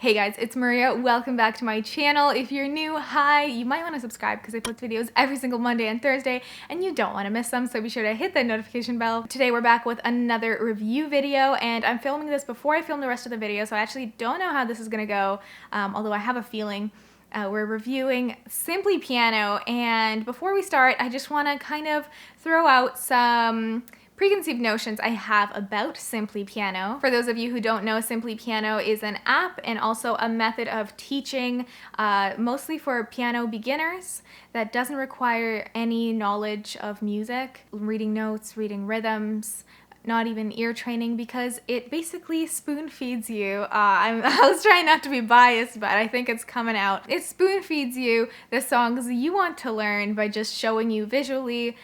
Hey guys, it's Maria. Welcome back to my channel. If you're new, hi. You might want to subscribe because I post videos every single Monday and Thursday and you don't want to miss them, so be sure to hit that notification bell. Today we're back with another review video and I'm filming this before I film the rest of the video, so I actually don't know how this is going to go, although I have a feeling. We're reviewing Simply Piano, and before we start, I just want to kind of throw out some preconceived notions I have about Simply Piano. For those of you who don't know, Simply Piano is an app and also a method of teaching, mostly for piano beginners, that doesn't require any knowledge of music, reading notes, reading rhythms, not even ear training, because it basically spoon feeds you. I was trying not to be biased, but I think it's coming out. It spoon feeds you the songs you want to learn by just showing you visually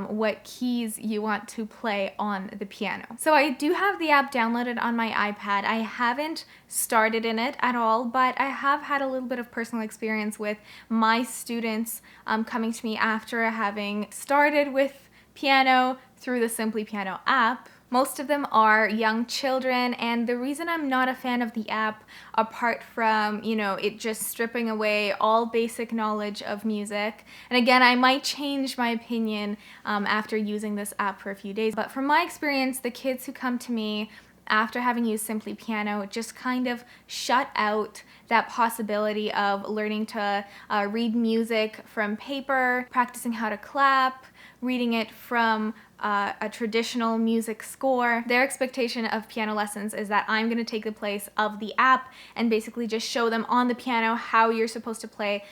what keys you want to play on the piano. So I do have the app downloaded on my iPad. I haven't started in it at all, but I have had a little bit of personal experience with my students coming to me after having started with piano through the Simply Piano app. Most of them are young children, and the reason I'm not a fan of the app, apart from, it just stripping away all basic knowledge of music, and again, I might change my opinion after using this app for a few days, but from my experience, the kids who come to me after having used Simply Piano just kind of shut out that possibility of learning to read music from paper, practicing how to clap, reading it from a traditional music score. Their expectation of piano lessons is that I'm going to take the place of the app and basically just show them on the piano how you're supposed to play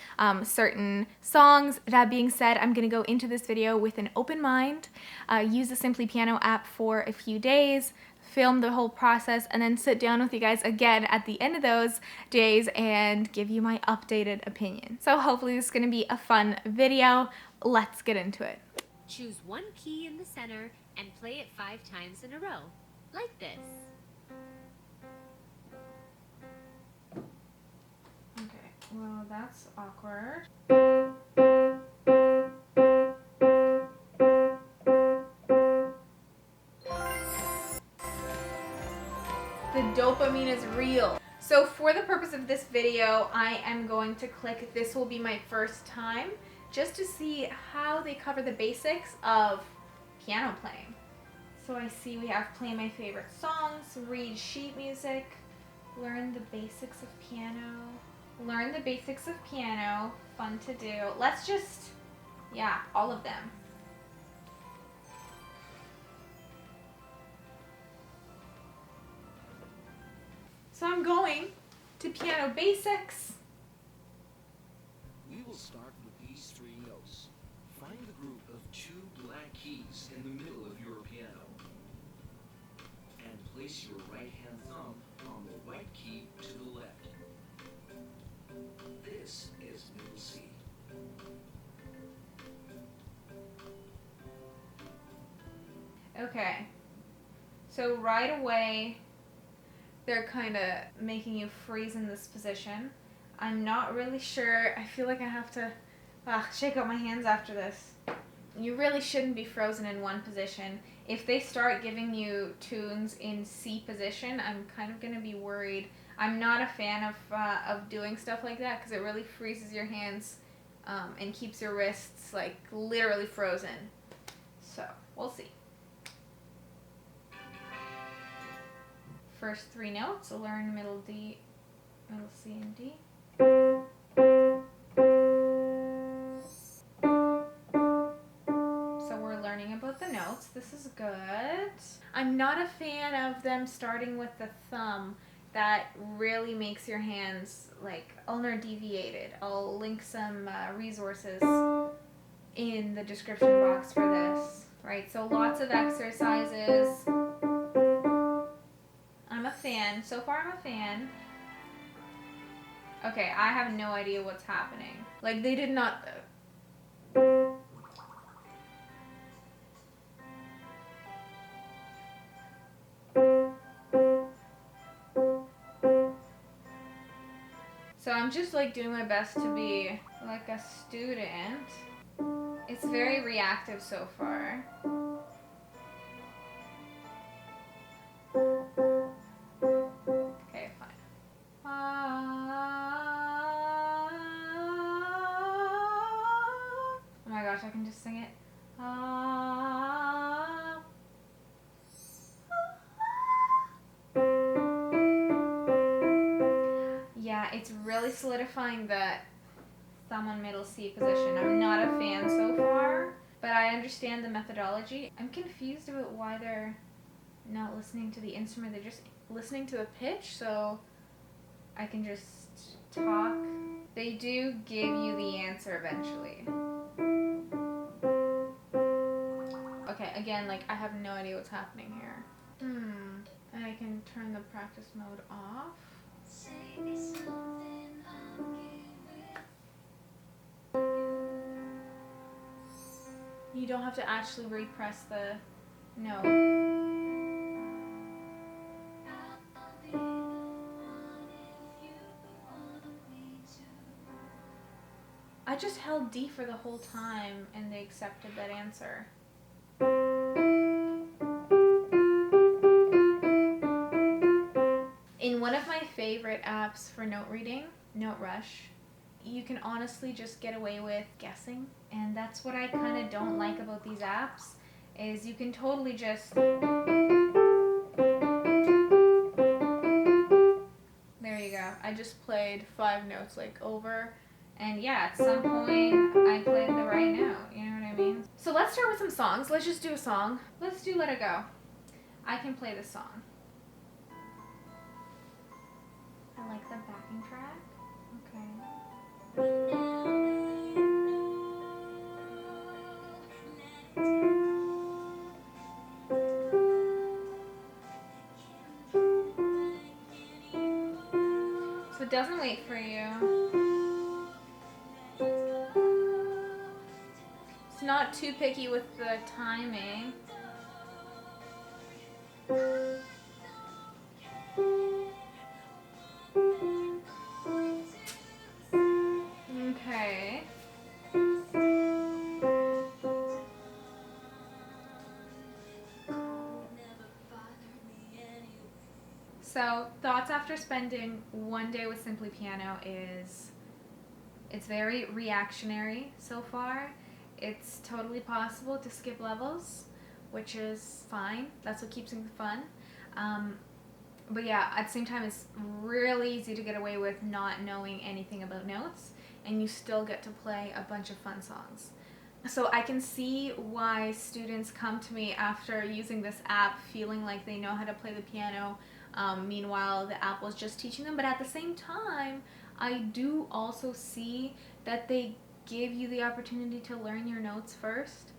certain songs. That being said, I'm going to go into this video with an open mind, use the Simply Piano app for a few days, film the whole process, and then sit down with you guys again at the end of those days and give you my updated opinion. So hopefully this is going to be a fun video. Let's get into it. Choose one key in the center and play it 5 times in a row, like this. Okay, well that's awkward. The dopamine is real. So for the purpose of this video, I am going to click This Will Be My First Time, just to see how they cover the basics of piano playing. So I see we have Play My Favorite Songs, Read Sheet Music, Learn the Basics of Piano. Learn the Basics of Piano, fun to do. Let's just, all of them. So I'm going to Piano Basics. We will start with these 3 notes. Find the group of 2 black keys in the middle of your piano. And place your right hand thumb on the right key to the left. This is middle C. Okay, so right away, they're kind of making you freeze in this position. I'm not really sure. I feel like I have to shake out my hands after this. You really shouldn't be frozen in one position. If they start giving you tunes in C position, I'm kind of going to be worried. I'm not a fan of doing stuff like that because it really freezes your hands and keeps your wrists like literally frozen. So, we'll see. First 3 notes, learn middle D, middle C and D. So we're learning about the notes. This is good. I'm not a fan of them starting with the thumb. That really makes your hands like ulnar deviated. I'll link some resources in the description box for this. Right, so lots of exercises. I'm a fan. So far I'm a fan. Okay, I have no idea what's happening. Like, they did not... So I'm just like doing my best to be like a student. It's very reactive so far. Okay, fine. can just sing it. Ah. Yeah, it's really solidifying that thumb on middle C position. I'm not a fan so far, but I understand the methodology. I'm confused about why they're not listening to the instrument. They're just listening to the pitch, so I can just talk. They do give you the answer eventually. Okay, again, like, I have no idea what's happening here. And I can turn the practice mode off. You don't have to actually repress the note. I just held D for the whole time and they accepted that answer. In one of my favorite apps for note reading, Note Rush, you can honestly just get away with guessing, and that's what I kind of don't like about these apps, is you can totally just... There you go. I just played 5 notes like over, and yeah, at some point I played the right note, you know what I mean? So let's start with some songs. Let's just do a song. Let's do Let It Go. I can play this song. I like the backing track. Okay. So it doesn't wait for you. It's not too picky with the timing. Okay. So, thoughts after spending one day with Simply Piano is, it's very reactionary so far. It's totally possible to skip levels, which is fine. That's what keeps things fun. But yeah, at the same time, it's really easy to get away with not knowing anything about notes, and you still get to play a bunch of fun songs. So I can see why students come to me after using this app feeling like they know how to play the piano. Meanwhile, the app was just teaching them. But at the same time, I do also see that they give you the opportunity to learn your notes first.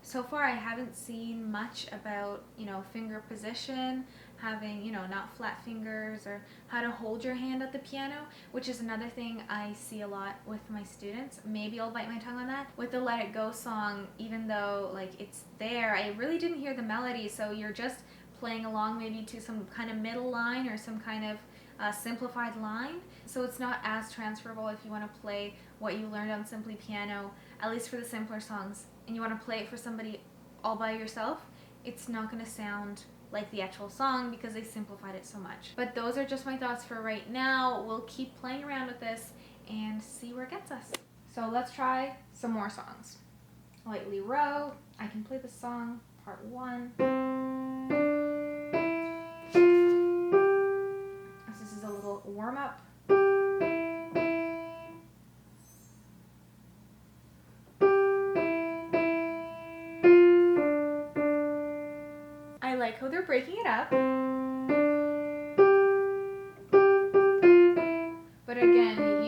So far, I haven't seen much about, finger position, having, not flat fingers, or how to hold your hand at the piano, which is another thing I see a lot with my students. Maybe I'll bite my tongue on that. With the Let It Go song, even though, it's there, I really didn't hear the melody, so you're just playing along maybe to some kind of middle line or some kind of simplified line. So it's not as transferable if you want to play what you learned on Simply Piano, at least for the simpler songs, and you want to play it for somebody all by yourself. It's not going to sound like the actual song because they simplified it so much. But those are just my thoughts for right now. We'll keep playing around with this and see where it gets us. So let's try some more songs. Lightly Row. I can play the song, part 1. This is a little warm-up. I like how they're breaking it up. But again,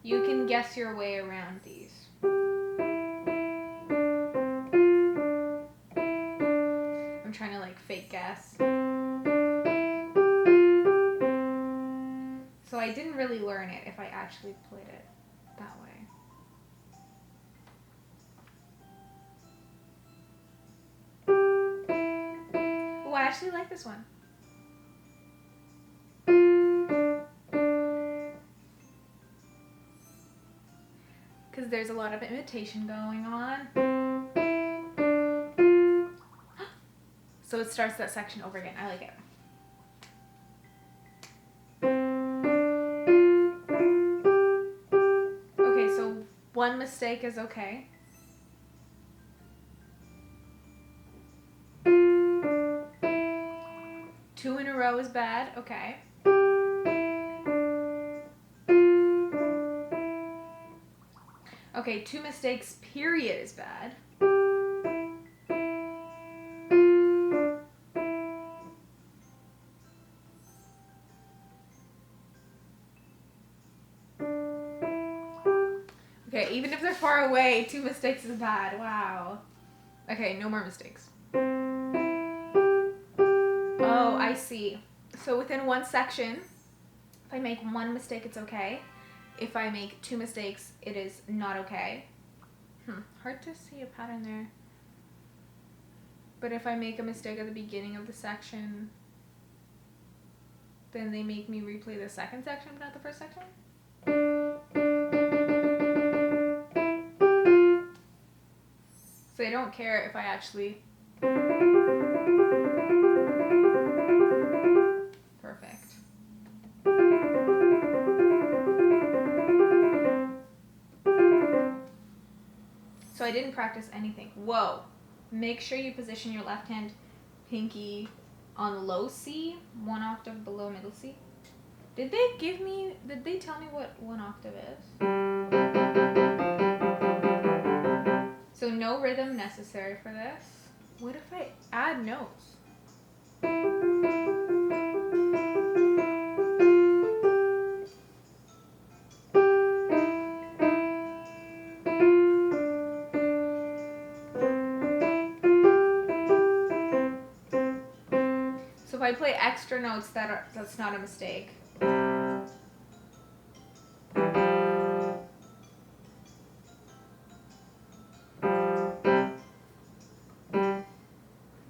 you can guess your way around these. I'm trying to fake guess. So I didn't really learn it if I actually played it that way. Oh, I actually like this one. Because there's a lot of imitation going on. So it starts that section over again. I like it. mistake is okay. Two in a row is bad. Okay. Okay, two mistakes, period, is bad. Okay, even if they're far away, two mistakes is bad. Wow. Okay, no more mistakes. Oh, I see. So within one section, if I make one mistake, it's okay. If I make two mistakes, it is not okay. Hard to see a pattern there. But if I make a mistake at the beginning of the section, then they make me replay the second section, but not the first section? So they don't care if I actually... Perfect. So I didn't practice anything. Whoa. Make sure you position your left hand pinky on low C, one octave below middle C. Did they tell me what one octave is? So no rhythm necessary for this. What if I add notes? So if I play extra notes, that's not a mistake.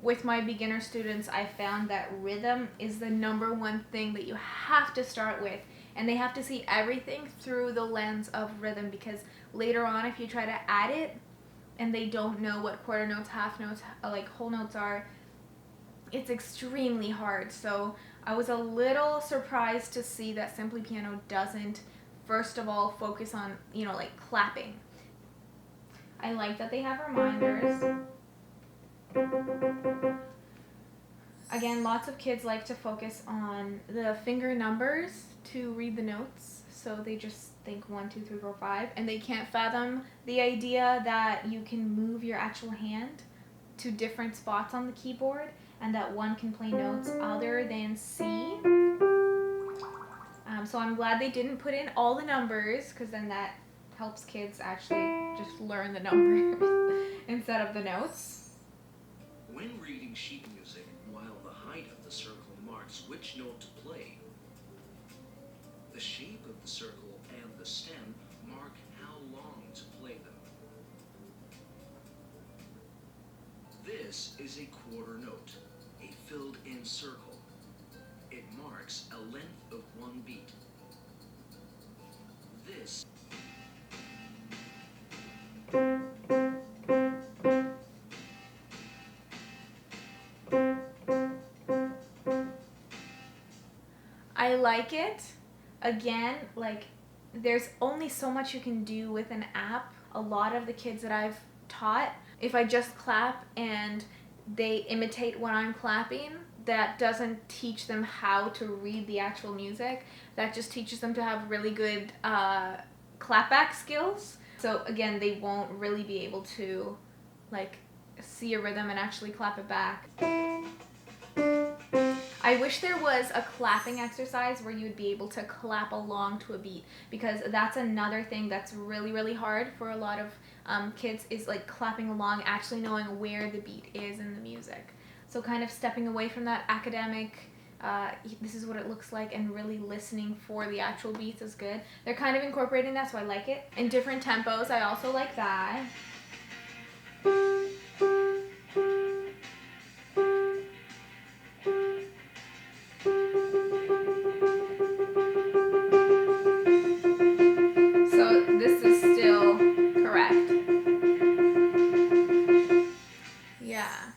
With my beginner students, I found that rhythm is the number one thing that you have to start with, and they have to see everything through the lens of rhythm, because later on, if you try to add it and they don't know what quarter notes, half notes, like whole notes are, it's extremely hard. So I was a little surprised to see that Simply Piano doesn't, first of all, focus on, like clapping. I like that they have reminders. Again, lots of kids like to focus on the finger numbers to read the notes, so they just think 1, 2, 3, 4, 5, and they can't fathom the idea that you can move your actual hand to different spots on the keyboard, and that one can play notes other than C. So I'm glad they didn't put in all the numbers, because then that helps kids actually just learn the numbers instead of the notes. When reading sheet music, while the height of the circle marks which note to play, the shape of the circle and the stem mark how long to play them. This is a quarter note, a filled-in circle. It marks a length of one beat. This I like it. Again, like, there's only so much you can do with an app. A lot of the kids that I've taught, if I just clap and they imitate what I'm clapping, that doesn't teach them how to read the actual music. That just teaches them to have really good clapback skills. So again, they won't really be able to like see a rhythm and actually clap it back. I wish there was a clapping exercise where you would be able to clap along to a beat, because that's another thing that's really, really hard for a lot of kids, is like clapping along, actually knowing where the beat is in the music. So kind of stepping away from that academic, this is what it looks like, and really listening for the actual beats is good. They're kind of incorporating that, so I like it. In different tempos, I also like that.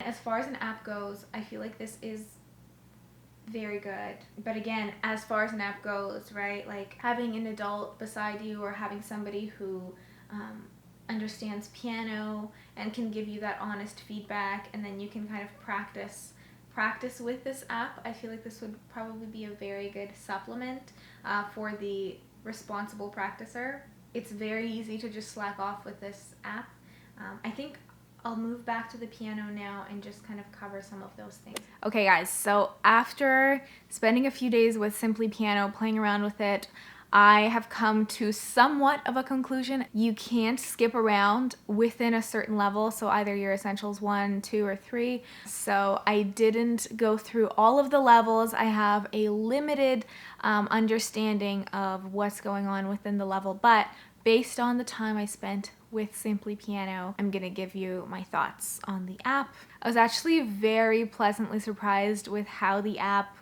As far as an app goes, I feel like this is very good. But again, as far as an app goes, right, like having an adult beside you or having somebody who understands piano and can give you that honest feedback, and then you can kind of practice with this app. I feel like this would probably be a very good supplement for the responsible practicer. It's very easy to just slack off with this app. I think I'll move back to the piano now and just kind of cover some of those things. Okay guys, so after spending a few days with Simply Piano, playing around with it, I have come to somewhat of a conclusion. You can't skip around within a certain level, so either your Essentials 1, 2, or 3. So I didn't go through all of the levels. I have a limited understanding of what's going on within the level, but based on the time I spent with Simply Piano, I'm gonna give you my thoughts on the app. I was actually very pleasantly surprised with how the app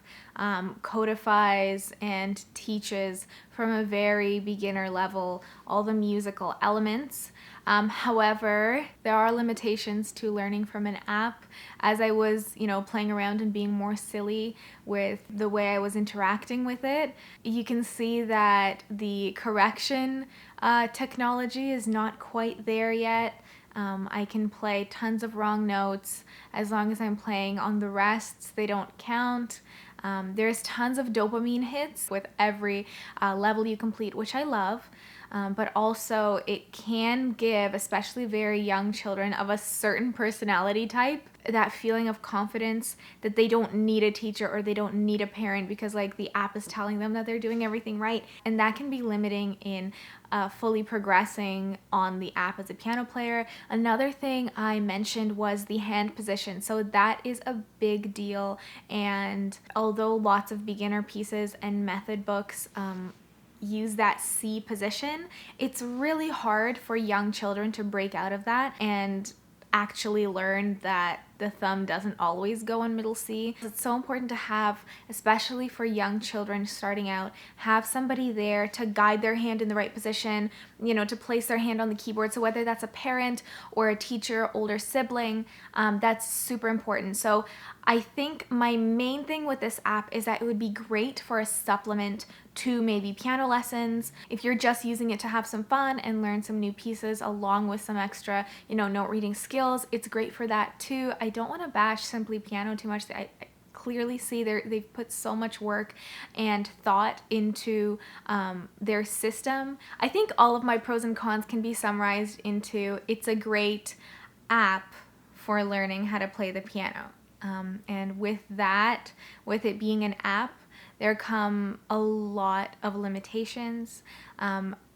codifies and teaches from a very beginner level all the musical elements. However, there are limitations to learning from an app. As I was, playing around and being more silly with the way I was interacting with it, you can see that the correction technology is not quite there yet. I can play tons of wrong notes. As long as I'm playing on the rests, they don't count. There's tons of dopamine hits with every level you complete, which I love. But also it can give, especially very young children of a certain personality type, that feeling of confidence that they don't need a teacher or they don't need a parent because like the app is telling them that they're doing everything right. And that can be limiting in fully progressing on the app as a piano player. Another thing I mentioned was the hand position. So that is a big deal. And although lots of beginner pieces and method books use that C position, it's really hard for young children to break out of that and actually learn that the thumb doesn't always go on middle C. It's so important to have, especially for young children starting out, have somebody there to guide their hand in the right position, to place their hand on the keyboard. So whether that's a parent or a teacher, older sibling, that's super important. So I think my main thing with this app is that it would be great for a supplement to maybe piano lessons. If you're just using it to have some fun and learn some new pieces along with some extra, note reading skills, it's great for that too. I don't want to bash Simply Piano too much. I clearly see they've put so much work and thought into their system. I think all of my pros and cons can be summarized into it's a great app for learning how to play the piano. And with it being an app, there come a lot of limitations.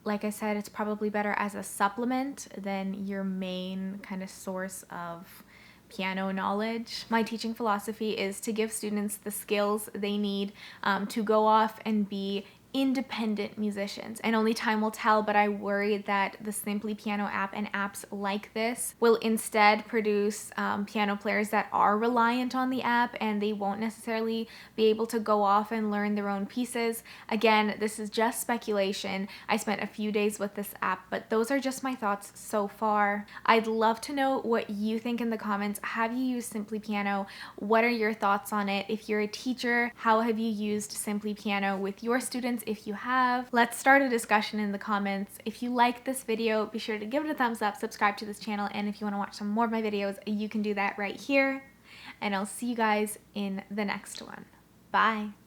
Like I said, it's probably better as a supplement than your main kind of source of piano knowledge. My teaching philosophy is to give students the skills they need to go off and be independent musicians, and only time will tell, but I worry that the Simply Piano app and apps like this will instead produce piano players that are reliant on the app and they won't necessarily be able to go off and learn their own pieces. Again, this is just speculation. I spent a few days with this app, but those are just my thoughts so far. I'd love to know what you think in the comments. Have you used Simply Piano? What are your thoughts on it? If you're a teacher, how have you used Simply Piano with your students? If you have, let's start a discussion in the comments. If you like this video, be sure to give it a thumbs up, subscribe to this channel, and if you want to watch some more of my videos, you can do that right here. And I'll see you guys in the next one. Bye.